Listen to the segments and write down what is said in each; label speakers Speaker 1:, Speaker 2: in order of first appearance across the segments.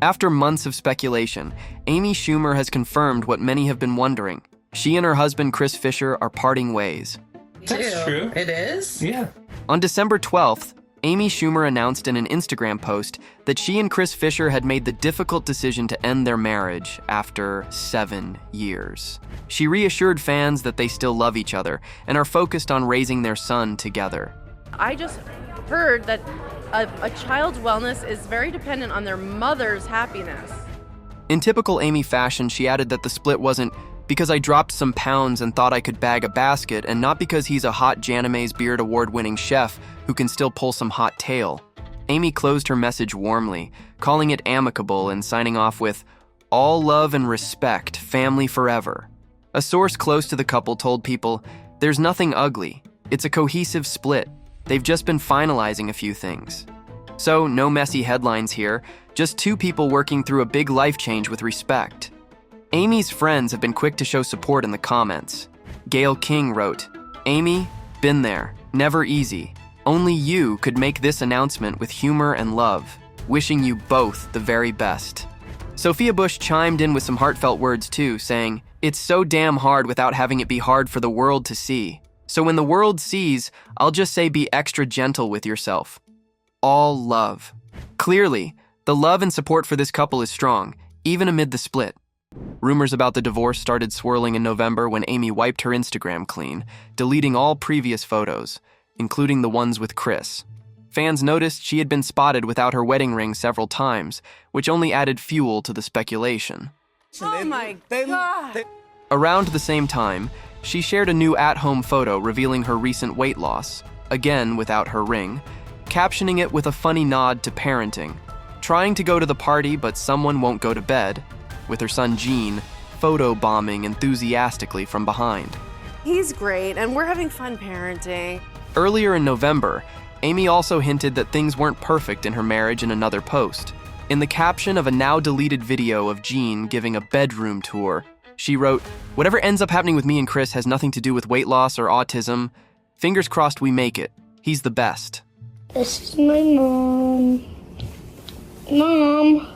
Speaker 1: After months of speculation, Amy Schumer has confirmed what many have been wondering. She and her husband, Chris Fischer, are parting ways.
Speaker 2: That's true.
Speaker 3: It is?
Speaker 2: Yeah.
Speaker 1: On December 12th, Amy Schumer announced in an Instagram post that she and Chris Fischer had made the difficult decision to end their marriage after 7 years. She reassured fans that they still love each other and are focused on raising their son together.
Speaker 4: I just heard that a child's wellness is very dependent on their mother's happiness.
Speaker 1: In typical Amy fashion, she added that the split wasn't because I dropped some pounds and thought I could bag a basket, and not because he's a hot Janimay's Beard Award-winning chef who can still pull some hot tail. Amy closed her message warmly, calling it amicable and signing off with, "All love and respect, family forever." A source close to the couple told People, "There's nothing ugly. It's a cohesive split. They've just been finalizing a few things." So, no messy headlines here, just two people working through a big life change with respect. Amy's friends have been quick to show support in the comments. Gail King wrote, "Amy, been there, never easy. Only you could make this announcement with humor and love. Wishing you both the very best." Sophia Bush chimed in with some heartfelt words too, saying, "It's so damn hard without having it be hard for the world to see. So when the world sees, I'll just say be extra gentle with yourself. All love." Clearly, the love and support for this couple is strong, even amid the split. Rumors about the divorce started swirling in November when Amy wiped her Instagram clean, deleting all previous photos, including the ones with Chris. Fans noticed she had been spotted without her wedding ring several times, which only added fuel to the speculation.
Speaker 4: Oh my God.
Speaker 1: Around the same time, she shared a new at-home photo revealing her recent weight loss, again without her ring, captioning it with a funny nod to parenting. Trying to go to the party, but someone won't go to bed, with her son Gene photobombing enthusiastically from behind.
Speaker 4: He's great, and we're having fun parenting.
Speaker 1: Earlier in November, Amy also hinted that things weren't perfect in her marriage in another post. In the caption of a now-deleted video of Gene giving a bedroom tour, she wrote, "Whatever ends up happening with me and Chris has nothing to do with weight loss or autism. Fingers crossed we make it. He's the best."
Speaker 5: This is my mom. Mom.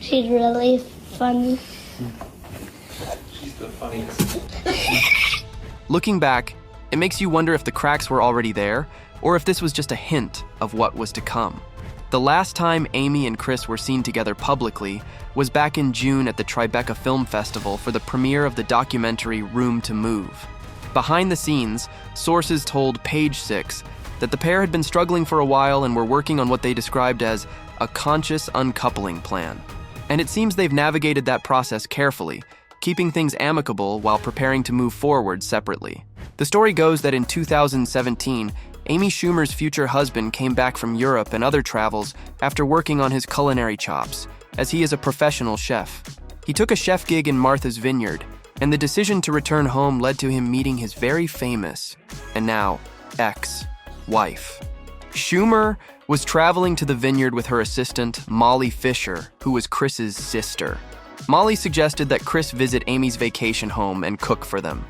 Speaker 5: She's really funny.
Speaker 2: She's the funniest.
Speaker 1: Looking back, it makes you wonder if the cracks were already there, or if this was just a hint of what was to come. The last time Amy and Chris were seen together publicly was back in June at the Tribeca Film Festival for the premiere of the documentary Room to Move. Behind the scenes, sources told Page Six that the pair had been struggling for a while and were working on what they described as a conscious uncoupling plan. And it seems they've navigated that process carefully, keeping things amicable while preparing to move forward separately. The story goes that in 2017, Amy Schumer's future husband came back from Europe and other travels after working on his culinary chops, as he is a professional chef. He took a chef gig in Martha's Vineyard, and the decision to return home led to him meeting his very famous, and now ex-wife. Schumer was traveling to the vineyard with her assistant, Molly Fischer, who was Chris's sister. Molly suggested that Chris visit Amy's vacation home and cook for them.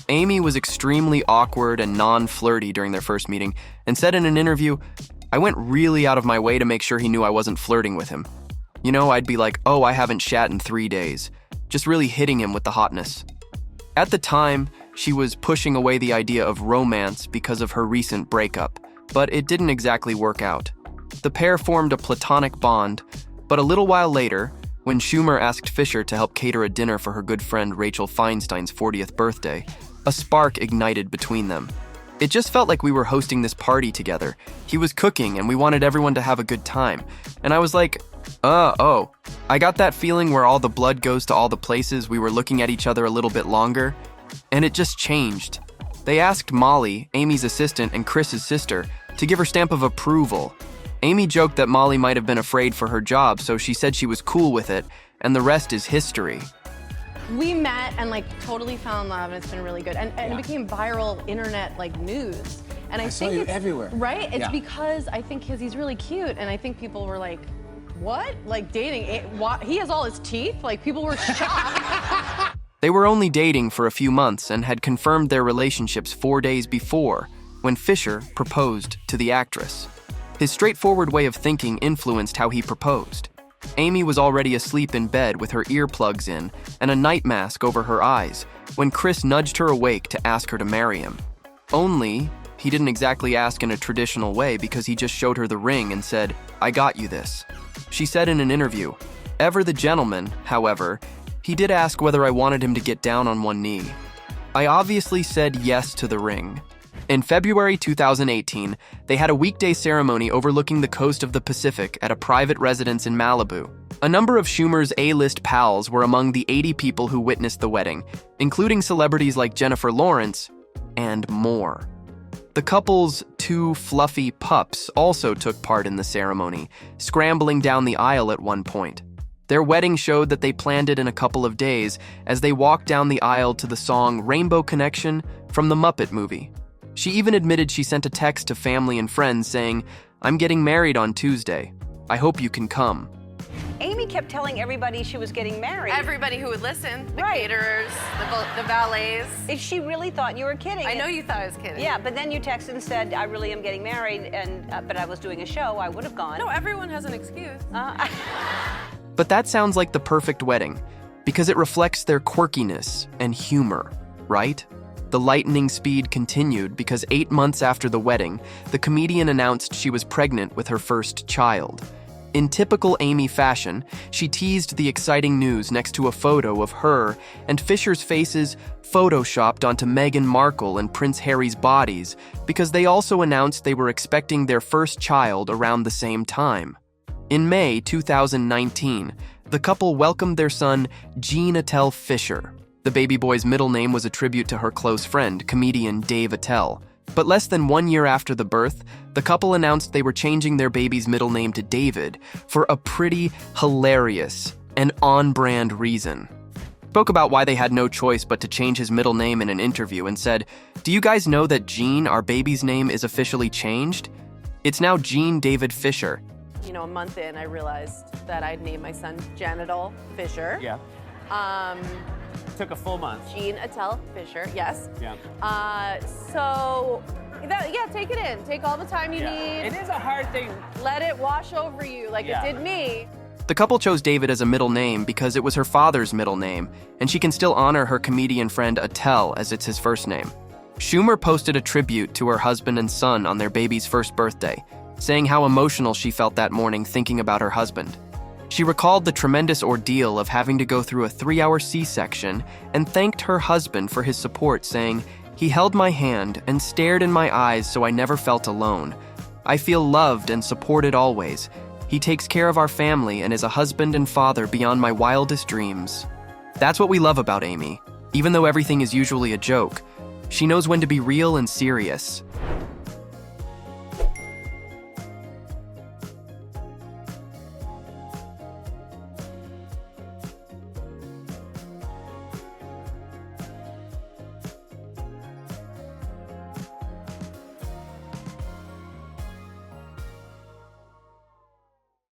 Speaker 1: Amy was extremely awkward and non-flirty during their first meeting and said in an interview, "I went really out of my way to make sure he knew I wasn't flirting with him. You know, I'd be like, oh, I haven't shat in 3 days," just really hitting him with the hotness. At the time, she was pushing away the idea of romance because of her recent breakup, but it didn't exactly work out. The pair formed a platonic bond, but a little while later, when Schumer asked Fischer to help cater a dinner for her good friend Rachel Feinstein's 40th birthday, a spark ignited between them. It just felt like we were hosting this party together. He was cooking and we wanted everyone to have a good time. And I was like, oh. I got that feeling where all the blood goes to all the places we were looking at each other a little bit longer, and it just changed. They asked Molly, Amy's assistant and Chris's sister, to give her stamp of approval. Amy joked that Molly might have been afraid for her job, so she said she was cool with it, and the rest is history.
Speaker 4: We met and totally fell in love, and it's been really good. And it became viral internet news. And I
Speaker 6: saw
Speaker 4: think
Speaker 6: you
Speaker 4: it's
Speaker 6: everywhere.
Speaker 4: Right? It's
Speaker 6: Yeah.
Speaker 4: because I think he's really cute, and I think people were like, what? Dating? What? He has all his teeth? People were shocked.
Speaker 1: They were only dating for a few months and had confirmed their relationships 4 days before, when Fischer proposed to the actress. His straightforward way of thinking influenced how he proposed. Amy was already asleep in bed with her earplugs in and a night mask over her eyes when Chris nudged her awake to ask her to marry him. Only, he didn't exactly ask in a traditional way because he just showed her the ring and said, "I got you this." She said in an interview, "Ever the gentleman, however, he did ask whether I wanted him to get down on one knee. I obviously said yes to the ring." In February 2018, they had a weekday ceremony overlooking the coast of the Pacific at a private residence in Malibu. A number of Schumer's A-list pals were among the 80 people who witnessed the wedding, including celebrities like Jennifer Lawrence and more. The couple's two fluffy pups also took part in the ceremony, scrambling down the aisle at one point. Their wedding showed that they planned it in a couple of days as they walked down the aisle to the song Rainbow Connection from the Muppet movie. She even admitted she sent a text to family and friends saying, "I'm getting married on Tuesday. I hope you can come."
Speaker 3: Amy kept telling everybody she was getting married.
Speaker 6: Everybody who would listen, the
Speaker 3: Right.
Speaker 6: caterers, the valets.
Speaker 3: If she really thought you were kidding.
Speaker 6: I know you thought I was kidding.
Speaker 3: Yeah, but then you texted and said, "I really am getting married," and but I was doing a show. I would have gone.
Speaker 6: No, everyone has an excuse.
Speaker 1: But that sounds like the perfect wedding, because it reflects their quirkiness and humor, right? The lightning speed continued because 8 months after the wedding, the comedian announced she was pregnant with her first child. In typical Amy fashion, she teased the exciting news next to a photo of her and Fischer's faces photoshopped onto Meghan Markle and Prince Harry's bodies because they also announced they were expecting their first child around the same time. In May 2019, the couple welcomed their son, Gene Attell Fischer. The baby boy's middle name was a tribute to her close friend, comedian Dave Attell. But less than 1 year after the birth, the couple announced they were changing their baby's middle name to David for a pretty hilarious and on-brand reason. Spoke about why they had no choice but to change his middle name in an interview and said, "Do you guys know that Gene, our baby's name, is officially changed? It's now Gene David Fischer."
Speaker 6: You know, a month in, I realized that I'd named my son Janadol Fisher.
Speaker 7: Yeah. Took a full month.
Speaker 6: Gene Attell Fisher, yes.
Speaker 7: Yeah.
Speaker 6: Take it in. Take all the time you need.
Speaker 7: It is a hard thing.
Speaker 6: Let it wash over you like
Speaker 7: Yeah.
Speaker 6: it did me.
Speaker 1: The couple chose David as a middle name because it was her father's middle name, and she can still honor her comedian friend Attell as it's his first name. Schumer posted a tribute to her husband and son on their baby's first birthday, saying how emotional she felt that morning thinking about her husband. She recalled the tremendous ordeal of having to go through a 3-hour C-section and thanked her husband for his support, saying, "He held my hand and stared in my eyes so I never felt alone. I feel loved and supported always. He takes care of our family and is a husband and father beyond my wildest dreams." That's what we love about Amy. Even though everything is usually a joke, she knows when to be real and serious,